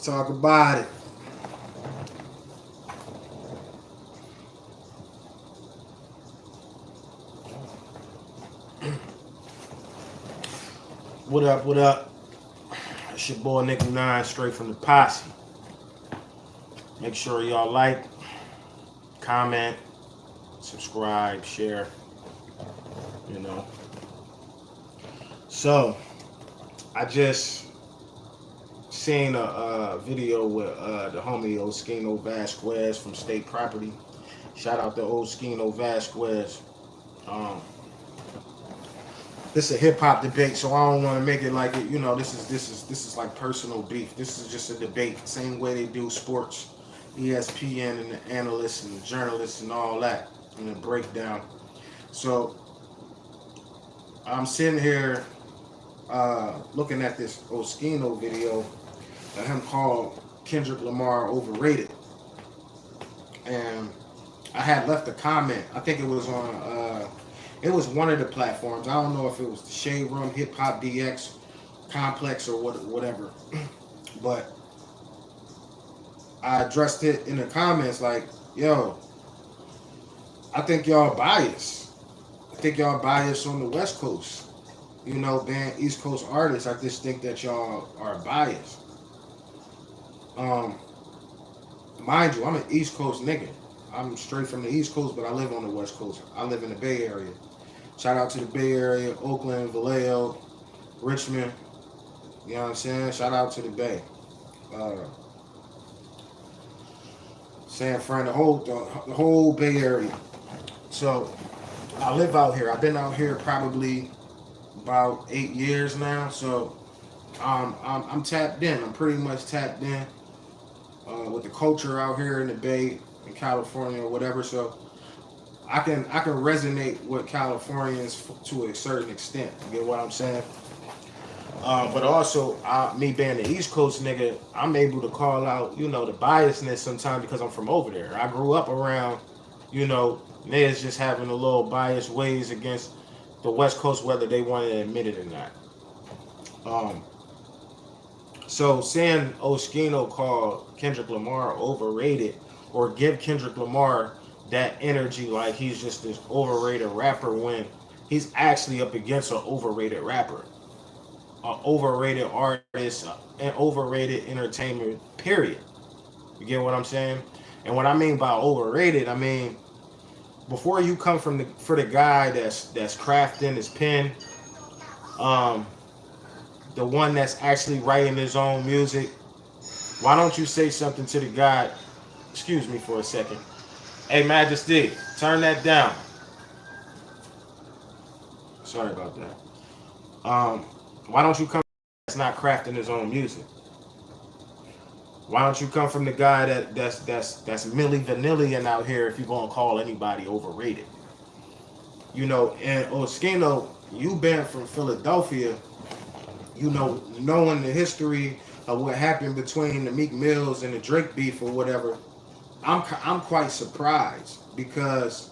talk about it. What up, what up? It's your boy Nikkle 9 straight from the posse. Make sure y'all like, comment, subscribe, share, you know. So, I just seen a video with the homie Oschino Vasquez from State Property. Shout out to Oschino Vasquez. This is a hip hop debate, so I don't want to make it like it. You know, this is like personal beef. This is just a debate, same way they do sports, ESPN and the analysts and the journalists and all that, and the breakdown. So I'm sitting here looking at this Oschino video of him called Kendrick Lamar overrated, and I had left a comment. I think it was on. It was one of the platforms. I don't know if it was the Shade Room, Hip Hop DX, Complex, or whatever. But I addressed it in the comments like, yo, I think y'all biased. I think y'all biased on the West Coast. You know, being East Coast artists, I just think that y'all are biased. Mind you, I'm an East Coast nigga. I'm straight from the East Coast, but I live on the West Coast. I live in the Bay Area. Shout out to the Bay Area, Oakland, Vallejo, Richmond. You know what I'm saying? Shout out to the Bay. San Fran, the whole Bay Area. So I live out here. I've been out here probably about 8 years now. So I'm tapped in. I'm pretty much tapped in with the culture out here in the Bay, in California or whatever. So I can resonate with Californians to a certain extent. You get what I'm saying? But also, me being the East Coast nigga, I'm able to call out, you know, the biasness sometimes because I'm from over there. I grew up around, you know, niggas just having a little biased ways against the West Coast, whether they want to admit it or not. So saying Oschino called Kendrick Lamar overrated, or give Kendrick Lamar that energy like he's just this overrated rapper when he's actually up against an overrated rapper, an overrated artist, an overrated entertainment, period. You get what I'm saying? And what I mean by overrated, I mean before you come for the guy that's crafting his pen, the one that's actually writing his own music, why don't you say something to the guy? Excuse me for a second. Hey, Majesty, turn that down. Sorry about that. Why don't you come that's not crafting his own music? Why don't you come from the guy that's Milli Vanillian out here if you're gonna call anybody overrated? You know, and Oschino, you been from Philadelphia, you know, knowing the history of what happened between the Meek Mills and the Drake beef or whatever. I'm quite surprised because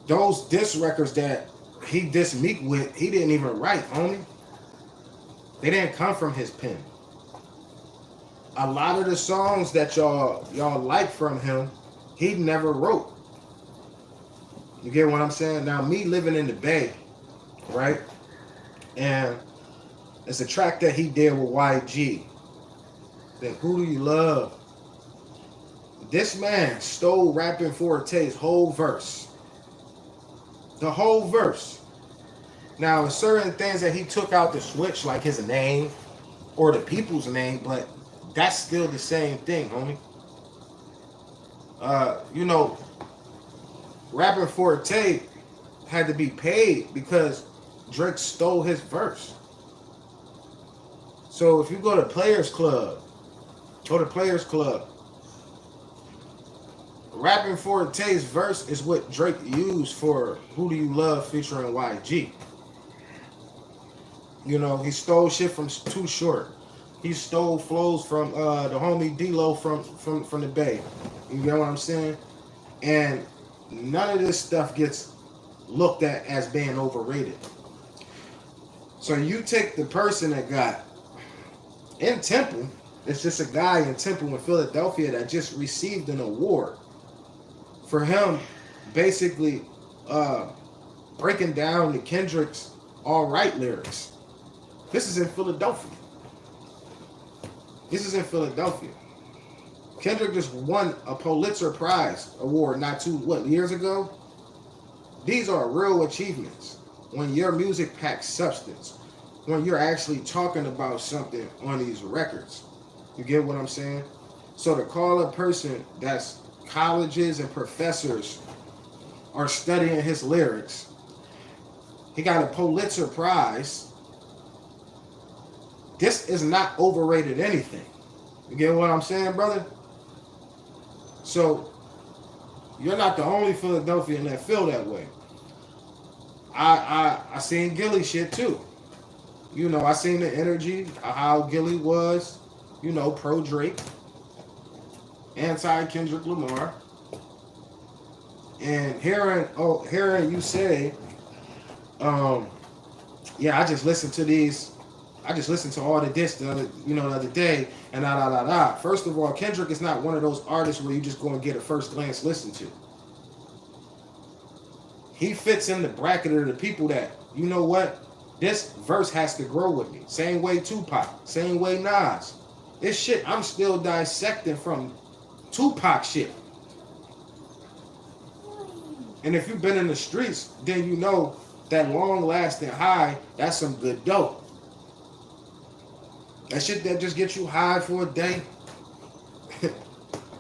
those diss records that he dissed Meek with, he didn't even write, homie. They didn't come from his pen. A lot of the songs that y'all like from him, he never wrote. You get what I'm saying? Now, me living in the Bay, right? And it's a track that he did with YG. Then Who Do You Love? This man stole Rapping Forte's whole verse. The whole verse. Now, there's certain things that he took out to switch, like his name or the people's name, but that's still the same thing, homie. You know, Rapping Forte had to be paid because Drake stole his verse. So if you go to Players Club, Rapping Forte's verse is what Drake used for Who Do You Love featuring YG. You know, he stole shit from Too Short. He stole flows from the homie D-Lo from the Bay. You get what I'm saying? And none of this stuff gets looked at as being overrated. So you take the person that got in Temple. It's just a guy in Temple in Philadelphia that just received an award for him basically breaking down the Kendrick's All Right lyrics. This is in Philadelphia. This is in Philadelphia. Kendrick just won a Pulitzer Prize award not too, years ago? These are real achievements when your music packs substance, when you're actually talking about something on these records. You get what I'm saying? So to call a person that's colleges and professors are studying his lyrics, he got a Pulitzer Prize. This is not overrated anything. You get what I'm saying, brother? So you're not the only Philadelphian that feel that way. I seen Gilly shit too. You know, I seen the energy of how Gilly was, you know, pro Drake, anti Kendrick Lamar. And hearing you say, yeah, I just listened to all the diss the other day, and da. First of all, Kendrick is not one of those artists where you just go and get a first glance listen to. He fits in the bracket of the people that, you know what, this verse has to grow with me. Same way Tupac, same way Nas. This shit I'm still dissecting from Tupac shit. And if you've been in the streets, then you know that long-lasting high, that's some good dope. That shit that just gets you high for a day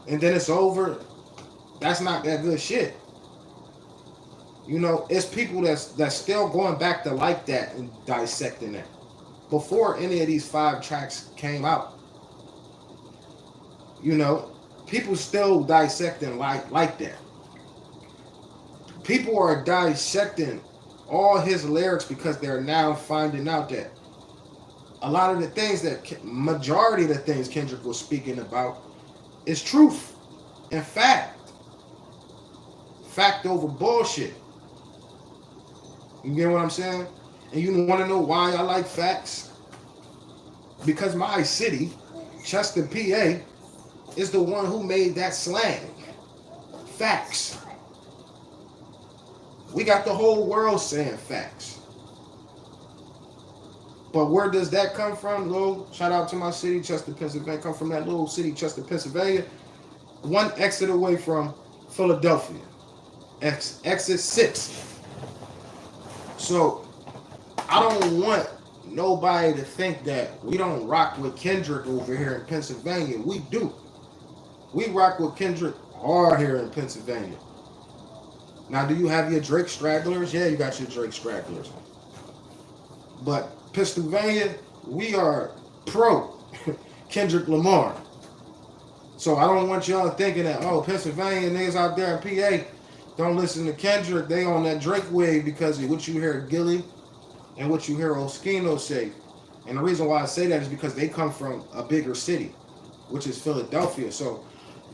and then it's over, that's not that good shit. You know, it's people that's still going back to like that and dissecting that before any of these 5 tracks came out. You know, people still dissecting like that. People are dissecting all his lyrics because they're now finding out that a lot of the things majority of the things Kendrick was speaking about is truth and fact. Fact over bullshit. You get what I'm saying? And you want to know why I like facts? Because my city, Chester, PA, is the one who made that slang. Facts. We got the whole world saying facts. But where does that come from? Shout out to my city, Chester, Pennsylvania. Come from that little city, Chester, Pennsylvania. One exit away from Philadelphia. Exit 6. So I don't want nobody to think that we don't rock with Kendrick over here in Pennsylvania. We do. We rock with Kendrick hard here in Pennsylvania. Now, do you have your Drake stragglers? Yeah, you got your Drake stragglers. But Pennsylvania, we are pro Kendrick Lamar. So I don't want y'all thinking that, Pennsylvania niggas out there in PA don't listen to Kendrick. They on that Drake wave because of what you hear Gilly and what you hear Oschino say. And the reason why I say that is because they come from a bigger city, which is Philadelphia. So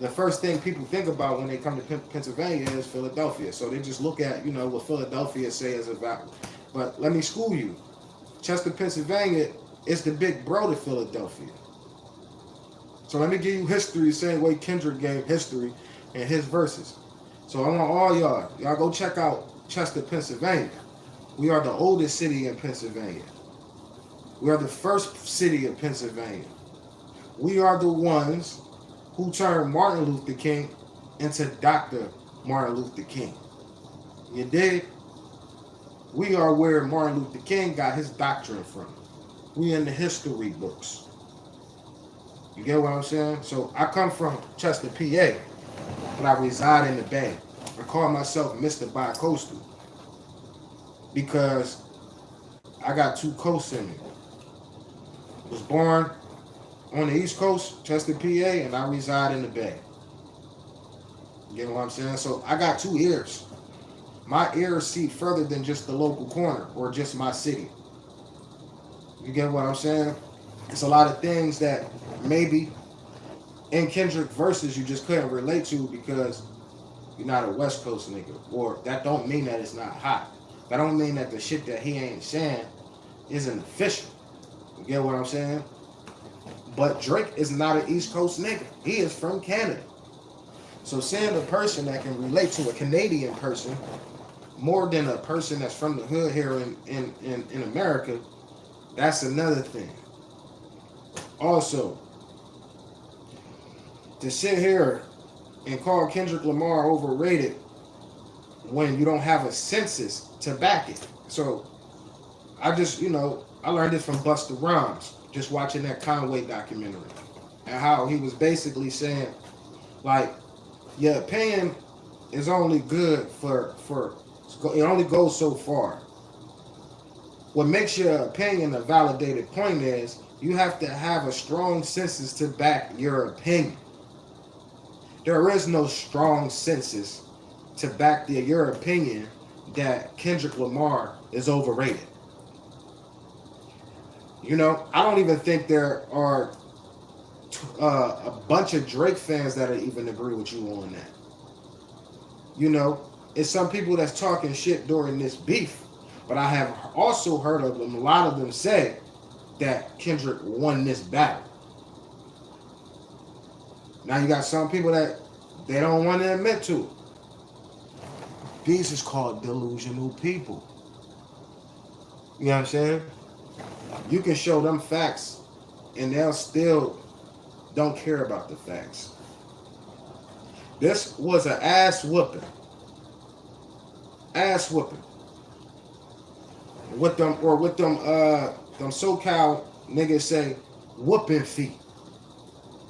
the first thing people think about when they come to Pennsylvania is Philadelphia. So they just look at, what Philadelphia says about. But let me school you. Chester, Pennsylvania is the big bro to Philadelphia. So let me give you history the same way Kendrick gave history in his verses. So I want all y'all go check out Chester, Pennsylvania. We are the oldest city in Pennsylvania. We are the first city in Pennsylvania. We are the ones who turned Martin Luther King into Dr. Martin Luther King. You dig? We are where Martin Luther King got his doctrine from. We in the history books. You get what I'm saying? So I come from Chester, PA, but I reside in the Bay. I call myself Mr. Bi-Coastal because I got 2 coasts in me. Was born on the East Coast, Chester, PA, and I reside in the Bay. You get what I'm saying? So I got 2 ears. My ears see further than just the local corner or just my city. You get what I'm saying? It's a lot of things that maybe in Kendrick verses you just couldn't relate to because you're not a West Coast nigga. Or that don't mean that it's not hot. That don't mean that the shit that he ain't saying isn't official. You get what I'm saying? But Drake is not an East Coast nigga. He is from Canada. So seeing a person that can relate to a Canadian person more than a person that's from the hood here in America, that's another thing. Also, to sit here and call Kendrick Lamar overrated when you don't have a census to back it. So I just, I learned this from Busta Rhymes, just watching that Conway documentary, and how he was basically saying, like, your opinion is only good for it only goes so far. What makes your opinion a validated point is you have to have a strong census to back your opinion. There is no strong census to back your opinion that Kendrick Lamar is overrated. I don't even think there are a bunch of Drake fans that even agree with you on that. It's some people that's talking shit during this beef, but I have also heard of them, a lot of them say that Kendrick won this battle. Now you got some people that they don't want to admit to it. These is called delusional people. You know what I'm saying? You can show them facts and they'll still don't care about the facts. This was an ass whooping. Ass whooping. With them SoCal niggas say whooping feet.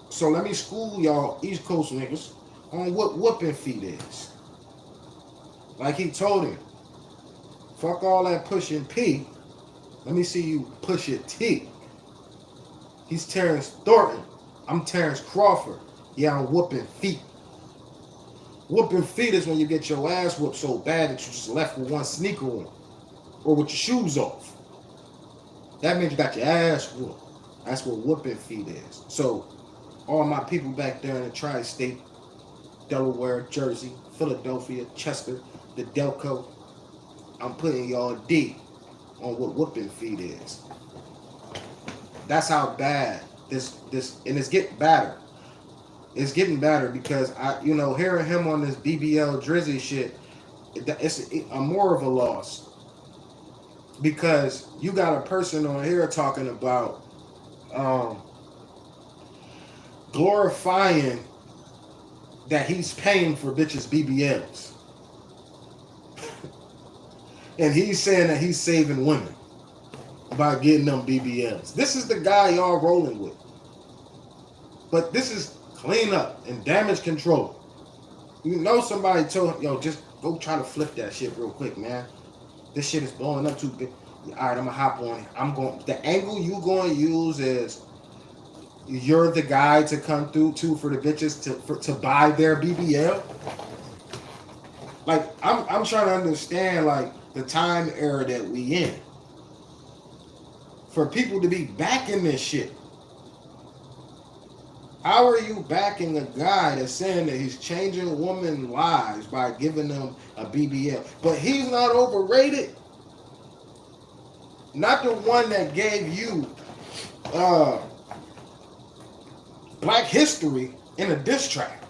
So let me school y'all East Coast niggas on what whooping feet is. Like he told him, fuck all that pushing P. Let me see you push your T. He's Terrence Thornton. I'm Terrence Crawford. Yeah, I'm whooping feet. Whooping feet is when you get your ass whooped so bad that you just left with one sneaker on. Or with your shoes off. That means you got your ass whooped. That's what whooping feet is. So, all my people back there in the tri-state, Delaware, Jersey, Philadelphia, Chester, the Delco, I'm putting y'all D on what whooping feet is. That's how bad this and it's getting better. It's getting better because hearing him on this BBL Drizzy shit, it's more of a loss. Because you got a person on here talking about glorifying that he's paying for bitches' BBLs. And he's saying that he's saving women by getting them BBLs. This is the guy y'all rolling with. But this is cleanup and damage control. Somebody told him, just go try to flip that shit real quick, man. This shit is blowing up too big. All right, I'm gonna hop on it. The angle you going to use is you're the guy to come through to for the bitches to buy their BBL. Like I'm trying to understand like the time era that we in. For people to be backing this shit. How are you backing a guy that's saying that he's changing women's lives by giving them a BBL? But he's not overrated. Not the one that gave you Black History in a diss track.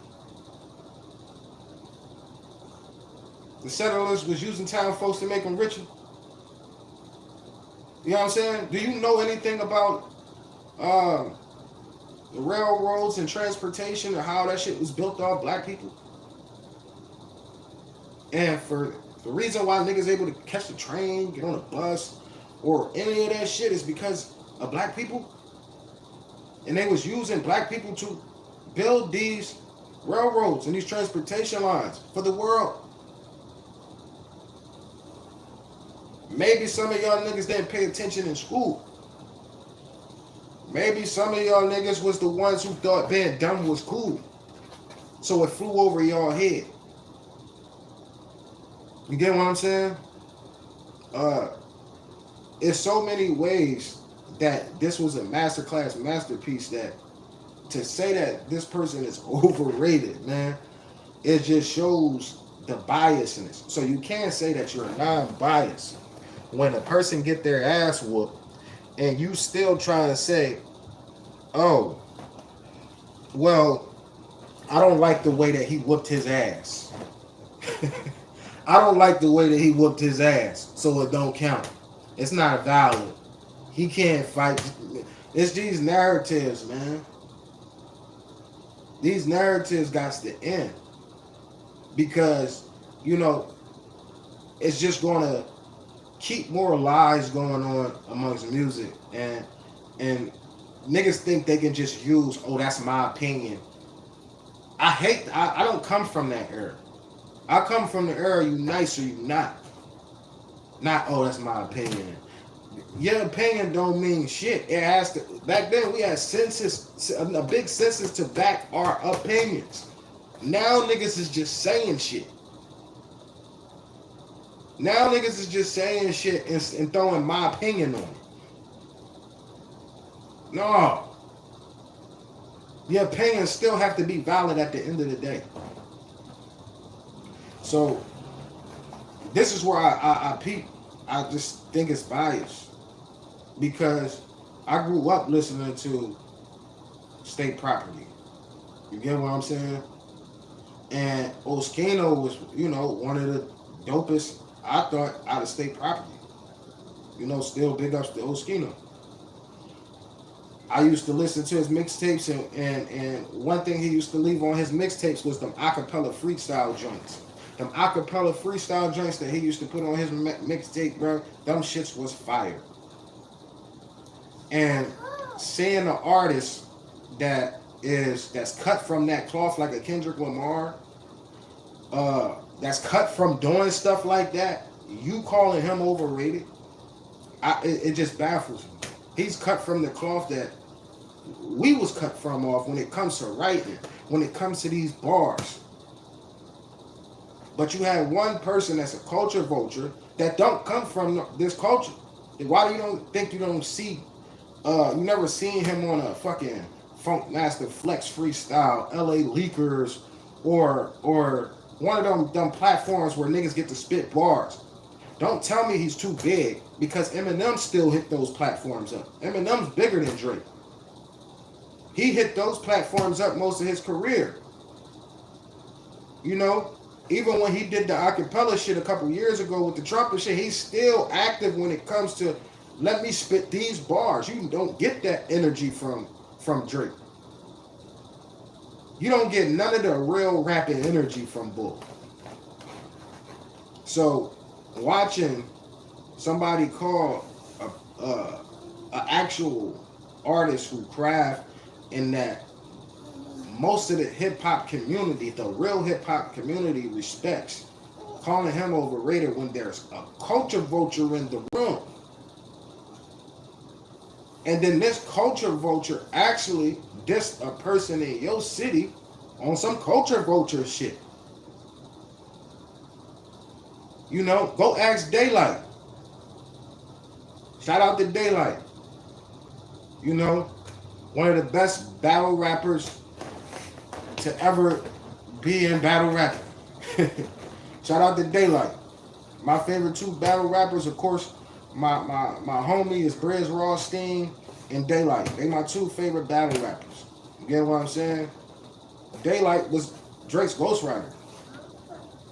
The settlers was using town folks to make them richer. You know what I'm saying? Do you know anything about the railroads and transportation and how that shit was built off black people? And for the reason why niggas able to catch the train, get on a bus, or any of that shit is because of black people. And they was using black people to build these railroads and these transportation lines for the world. Maybe some of y'all niggas didn't pay attention in school. Maybe some of y'all niggas was the ones who thought being dumb was cool. So it flew over y'all head. You get what I'm saying? It's so many ways that this was a masterclass masterpiece that to say that this person is overrated, man, it just shows the biasness. So you can't say that you're non-biased when a person get their ass whooped and you still trying to say Oh, well, I don't like the way that he whooped his ass. I don't like the way that he whooped his ass, so it don't count. It's not valid. He can't fight. It's these narratives, man. These narratives got to end because, you know, it's just gonna keep more lies going on amongst music, and niggas think they can just use, oh, that's my opinion. I don't come from that era. I come from the era you nice or you not. Not, oh, that's my opinion. Your opinion don't mean shit. It has to. Back then we had census, a big census to back our opinions. Now niggas is just saying shit. Now niggas is just saying shit and throwing my opinion on it. No. Your opinions still have to be valid at the end of the day. So this is where I peep. I just think it's biased because I grew up listening to state property. You get what I'm saying? And Oschino was, you know, one of the dopest, I thought, out of state property. You know, still big ups to Oschino. I used to listen to his mixtapes, and one thing he used to leave on his mixtapes was them acapella freestyle joints. Them acapella freestyle joints that he used to put on his mixtape, bro, them shits was fire. And seeing an artist that's cut from that cloth like a Kendrick Lamar, that's cut from doing stuff like that, you calling him overrated, it just baffles me. He's cut from the cloth that we was cut from off when it comes to writing, when it comes to these bars. But you have one person that's a culture vulture that don't come from this culture. Why do you don't think you don't see, you never seen him on a fucking Funk Master Flex Freestyle, LA Leakers, or one of them platforms where niggas get to spit bars. Don't tell me he's too big, because Eminem still hit those platforms up. Eminem's bigger than Drake. He hit those platforms up most of his career. You know, even when he did the acapella shit a couple years ago with the trumpet shit, he's still active when it comes to, let me spit these bars. You don't get that energy from Drake. You don't get none of the real rapping energy from Bull. So watching somebody call a actual artist who craft in that most of the hip-hop community, the real hip-hop community, respects, calling him overrated when there's a culture vulture in the room. And then this culture vulture actually dissed a person in your city on some culture vulture shit. You know, go ask Daylight. Shout out to Daylight. You know, one of the best battle rappers to ever be in battle rapping. Shout out to Daylight. My favorite two battle rappers, of course, my homie is Briz Rawstein and Daylight. They my two favorite battle rappers. You get what I'm saying? Daylight was Drake's ghostwriter.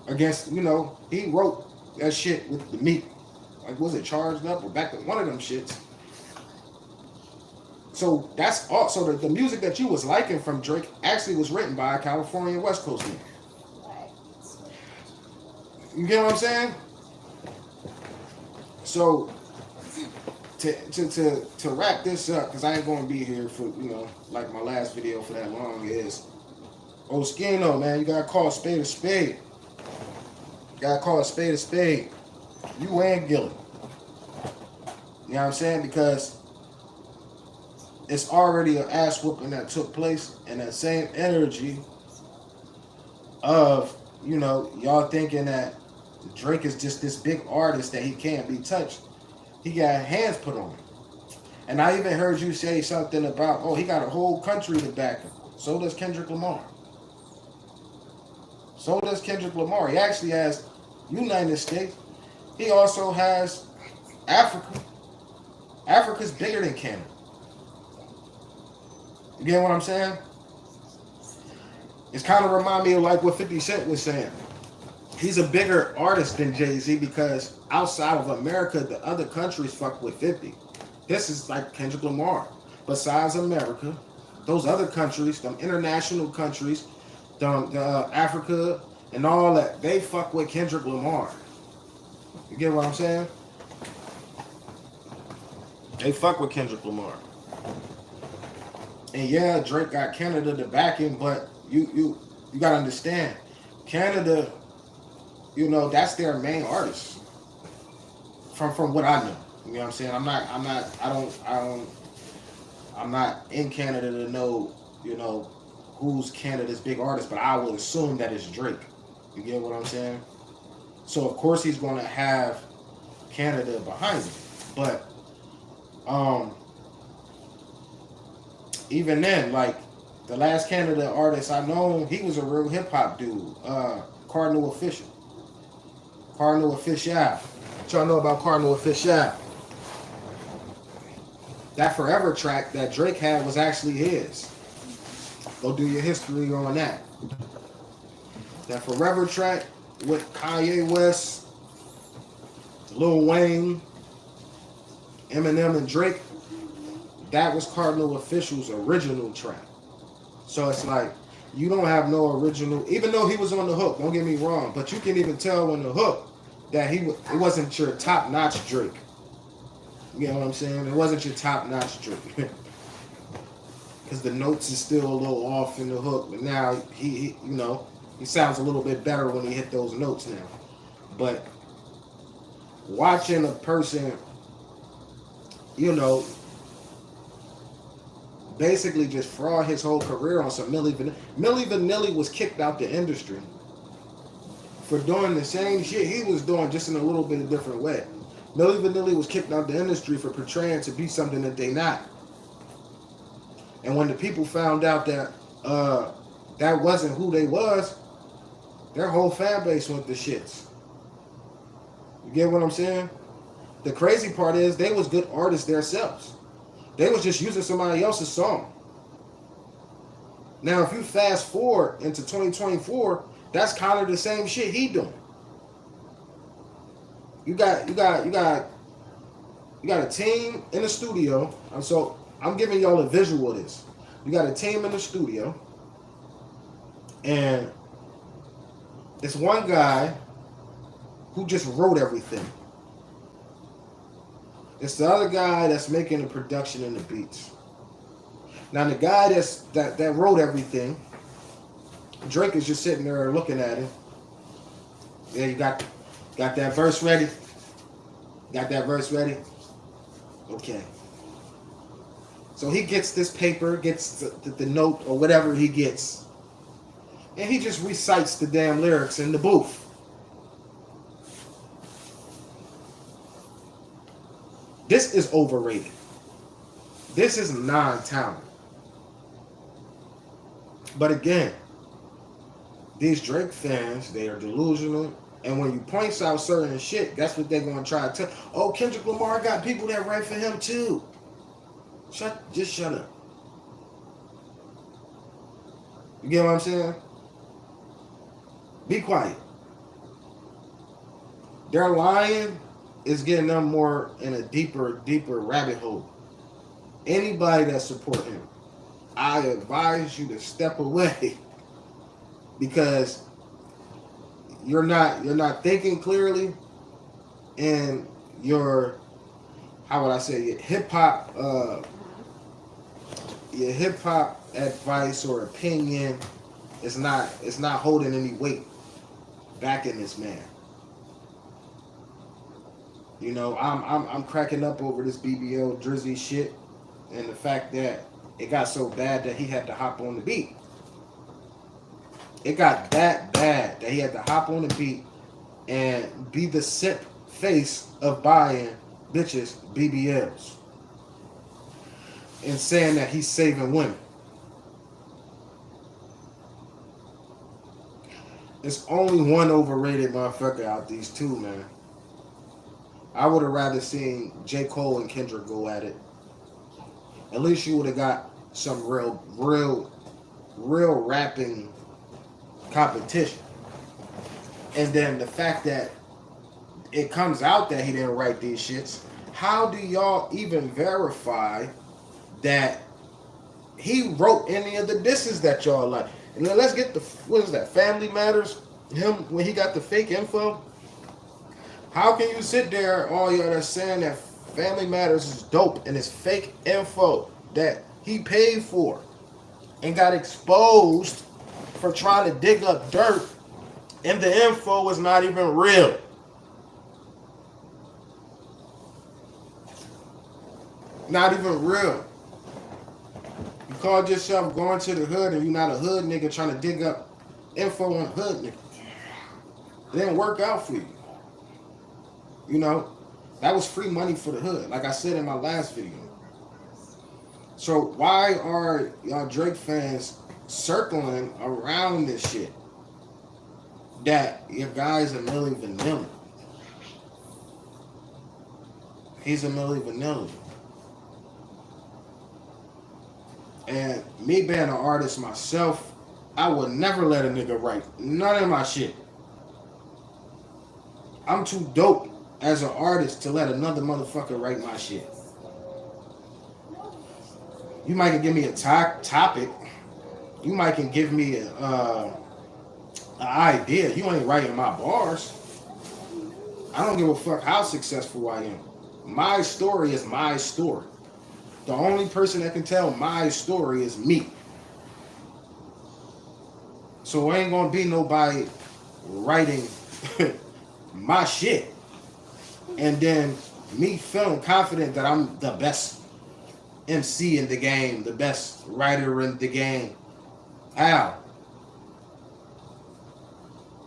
Against, you know, he wrote that shit with the meat. Like, was it Charged Up or back to one of them shits? So that's all. So the music that you was liking from Drake actually was written by a California West Coast nigga. You get what I'm saying? So to wrap this up, because I ain't gonna be here for, you know, like my last video for that long, is Oschino, man, you gotta call a spade a spade. You gotta call a spade a spade. You and Gilly. You know what I'm saying? Because it's already an ass whooping that took place, and that same energy of, you know, y'all thinking that Drake is just this big artist that he can't be touched. He got hands put on him. And I even heard you say something about, oh, he got a whole country to back him. So does Kendrick Lamar. So does Kendrick Lamar. He actually has United States. He also has Africa. Africa's bigger than Canada. You get what I'm saying? It's kind of remind me of like what 50 Cent was saying. He's a bigger artist than Jay-Z because outside of America, the other countries fuck with 50. This is like Kendrick Lamar. Besides America, those other countries, them international countries, Africa and all that, they fuck with Kendrick Lamar. You get what I'm saying? They fuck with Kendrick Lamar. And yeah, Drake got Canada to back him, but you gotta understand, Canada, you know, that's their main artist. From what I know. You know what I'm saying? I'm not in Canada to know, you know, who's Canada's big artist, but I will assume that it's Drake. You get what I'm saying? So of course he's gonna have Canada behind him. But even then, like the last Canada artist I know, he was a real hip hop dude. Cardinal Official. Cardinal Official. What y'all know about Cardinal Official? That Forever track that Drake had was actually his. Go do your history on that. That Forever track with Kanye West, Lil Wayne, Eminem, and Drake, that was Cardinal Official's original track. So it's like, you don't have no original, even though he was on the hook, don't get me wrong, but you can even tell on the hook that it wasn't your top-notch Drake. You know what I'm saying? It wasn't your top-notch Drake. Because the notes is still a little off in the hook, but now he you know, he sounds a little bit better when he hit those notes now. But watching a person, you know, basically just fraud his whole career on some Milli Vanilli. Milli Vanilli was kicked out the industry for doing the same shit he was doing, just in a little bit of different way. Milli Vanilli was kicked out the industry for portraying to be something that they not. And when the people found out that that wasn't who they was, their whole fan base went to shits. You get what I'm saying? The crazy part is they was good artists themselves. They was just using somebody else's song. Now, if you fast forward into 2024, that's kind of the same shit he doing. You got a team in the studio. So I'm giving y'all a visual of this. You got a team in the studio, and it's one guy who just wrote everything. It's the other guy that's making the production and the beats. Now the guy that wrote everything, Drake is just sitting there looking at it. Yeah, you got that verse ready? Got that verse ready? Okay. So he gets this paper, gets the note or whatever he gets, and he just recites the damn lyrics in the booth. This is overrated. This is non-talent. But again, these Drake fans, they are delusional. And when you point out certain shit, that's what they're going to try to tell. Oh, Kendrick Lamar got people that write for him too. Just shut up. You get what I'm saying? Be quiet. Their lying is getting them more in a deeper rabbit hole. Anybody that support him, I advise you to step away because you're not thinking clearly, and your hip hop advice or opinion is not holding any weight back in this man. You know, I'm cracking up over this BBL Drizzy shit and the fact that it got so bad that he had to hop on the beat. It got that bad that he had to hop on the beat and be the simp face of buying bitches BBLs and saying that he's saving women. It's only one overrated motherfucker out these two, man. I would have rather seen J. Cole and Kendrick go at it. At least you would have got some real rapping competition. And then the fact that it comes out that he didn't write these shits, how do y'all even verify that he wrote any of the disses that y'all like? And then let's get the, what is that, Family Matters? Him, when he got the fake info? How can you sit there, all y'all that's saying that Family Matters is dope and it's fake info that he paid for and got exposed for trying to dig up dirt, and the info was not even real? Not even real. You called yourself going to the hood and you're not a hood nigga trying to dig up info on hood nigga. It didn't work out for you. You know, that was free money for the hood, like I said in my last video. So why are y'all Drake fans circling around this shit? That your guy's a Milli Vanilli. He's a Milli Vanilli. And me being an artist myself, I would never let a nigga write none of my shit. I'm too dope as an artist to let another motherfucker write my shit. You might can give me a topic. You might can give me an idea. You ain't writing my bars. I don't give a fuck how successful I am. My story is my story. The only person that can tell my story is me. So ain't gonna be nobody writing my shit and then me feeling confident that I'm the best MC in the game, the best writer in the game. How?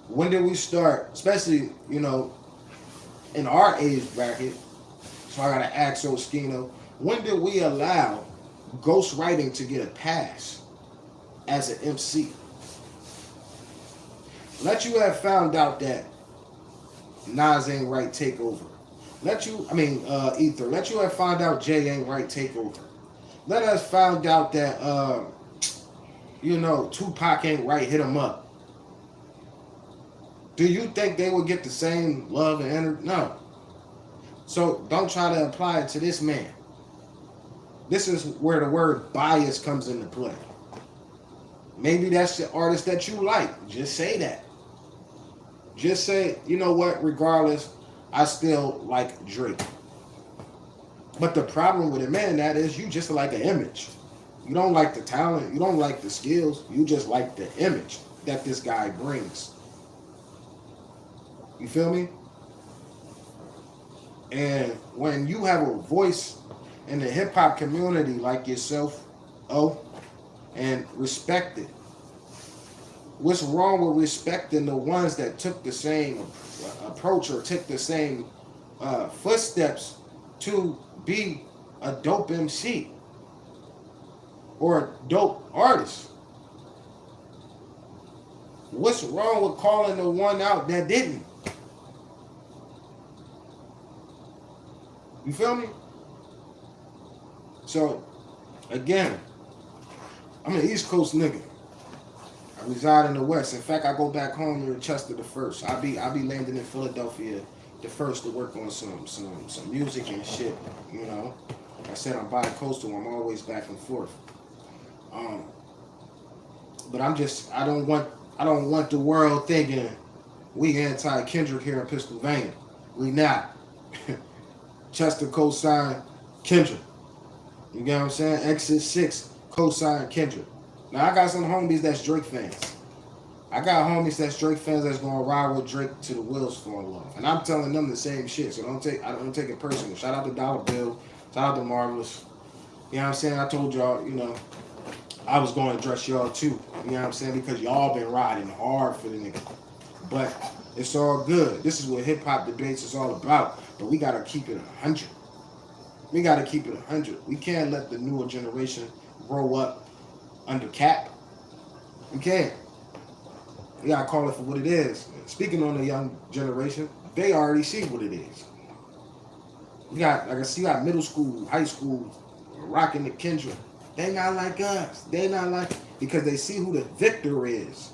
When did we start, especially, you know, in our age bracket? So I gotta ask Oschino, when did we allow ghostwriting to get a pass as an MC? Let you have found out that Nas ain't right, Takeover. Ether. Let you have found out Jay ain't right, Takeover. Let us found out that, Tupac ain't right, Hit 'Em Up. Do you think they would get the same love and energy? No. So don't try to apply it to this man. This is where the word bias comes into play. Maybe that's the artist that you like. Just say that. Just say, you know what, regardless, I still like Drake. But the problem with it, man, that is you just like an image. You don't like the talent. You don't like the skills. You just like the image that this guy brings. You feel me? And when you have a voice in the hip-hop community like yourself, and respect it. What's wrong with respecting the ones that took the same approach or took the same footsteps to be a dope MC or a dope artist? What's wrong with calling the one out that didn't? You feel me? So, again, I'm an East Coast nigga. I reside in the West. In fact, I go back home to Chester the first. I'll be landing in Philadelphia the first to work on some music and shit. You know, like I said, I'm bi-coastal. I'm always back and forth. But I don't want the world thinking we anti-Kendrick here in Pennsylvania. We not. Chester co-signed Kendrick. You get what I'm saying? Exit 6 co-signed Kendrick. Now I got some homies that's Drake fans. I got homies that's Drake fans that's gonna ride with Drake till the wheels fall off. And I'm telling them the same shit. So I don't take it personal. Shout out to Dollar Bill. Shout out to Marvelous. You know what I'm saying? I told y'all, I was going to address y'all too. You know what I'm saying? Because y'all been riding hard for the nigga. But it's all good. This is what hip-hop debates is all about. But we got to keep it 100. We got to keep it 100. We can't let the newer generation grow up under cap. We can't. We got to call it for what it is. Speaking on the young generation, they already see what it is. You got, like I see, you got middle school, high school, rocking the Kendrick. They not like us. They not like, because they see who the victor is,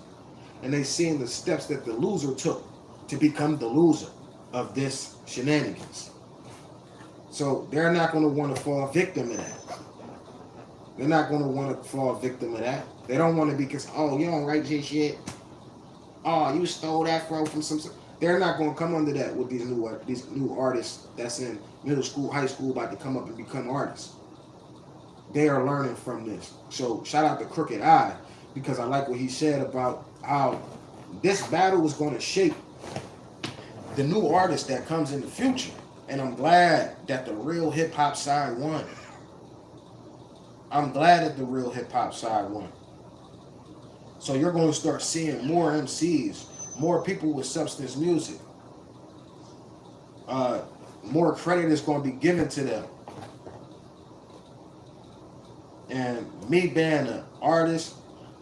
and they seeing the steps that the loser took to become the loser of this shenanigans. So they're not going to want to fall victim of that. They're not going to want to fall victim of that. They don't want to be, because, oh, you don't write J shit. Oh, you stole that from some. They're not going to come under that with these new artists that's in middle school, high school, about to come up and become artists. They are learning from this. So shout out to Crooked Eye, because I like what he said about how this battle is going to shape the new artist that comes in the future. And I'm glad that the real hip hop side won. I'm glad that the real hip hop side won. So you're going to start seeing more MCs, more people with substance music. More credit is going to be given to them. And me being an artist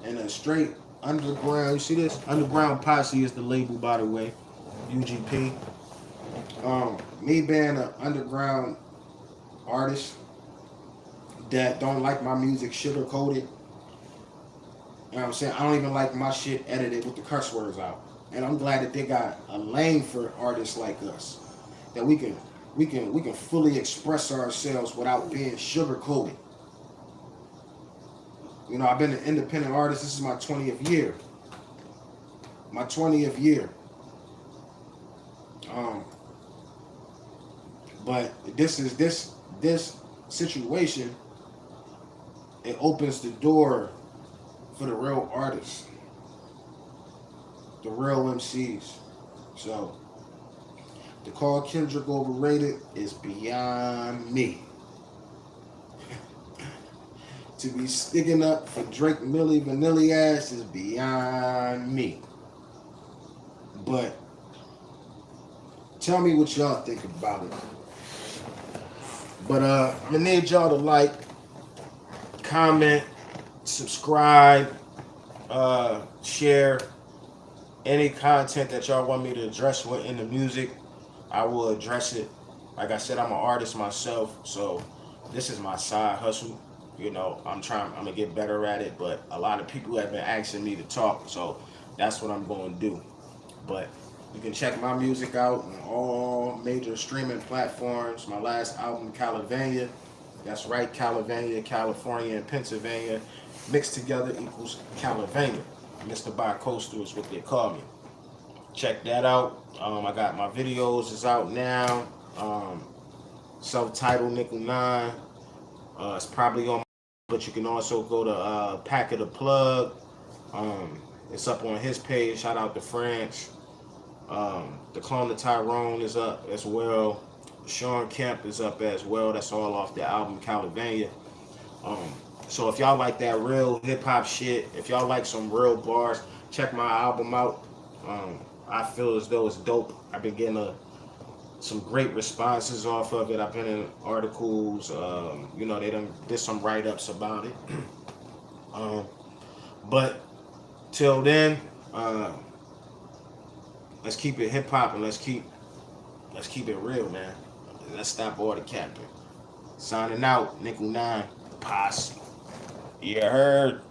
and a straight underground, you see this? Underground Posse is the label, by the way, UGP. Me being an underground artist that don't like my music sugar coated. You know what I'm saying? I don't even like my shit edited with the curse words out. And I'm glad that they got a lane for artists like us, that we can fully express ourselves without being sugar coated. You know, I've been an independent artist. This is my 20th year. My 20th year. But this situation, it opens the door for the real artists, the real MCs. So to call Kendrick overrated is beyond me. To be sticking up for Drake Millie Vanilli ass is beyond me. But tell me what y'all think about it. But I'm gonna need y'all to like, comment, subscribe, share any content that y'all want me to address in the music. I will address it. Like I said, I'm an artist myself, so this is my side hustle. You know, I'm gonna get better at it, but a lot of people have been asking me to talk, so that's what I'm going to do. But you can check my music out on all major streaming platforms. My last album, California. That's right, California, California, and Pennsylvania mixed together equals California. Mr. Bi-Coastal is what they call me. Check that out. I got my videos is out now. Self-titled Nikkle 9. It's probably on, but you can also go to Pack of the Plug. It's up on his page. Shout out to France. The Clone of Tyrone is up as well. Sean Kemp is up as well. That's all off the album California. So if y'all like that real hip hop shit, if y'all like some real bars, check my album out. I feel as though it's dope. I've been getting some great responses off of it. I've been in articles. You know, they did some write-ups about it. But till then, let's keep it hip hop and let's keep it real, man. Let's stop all the capping. Signing out, Nikkle 9, Posse. You heard?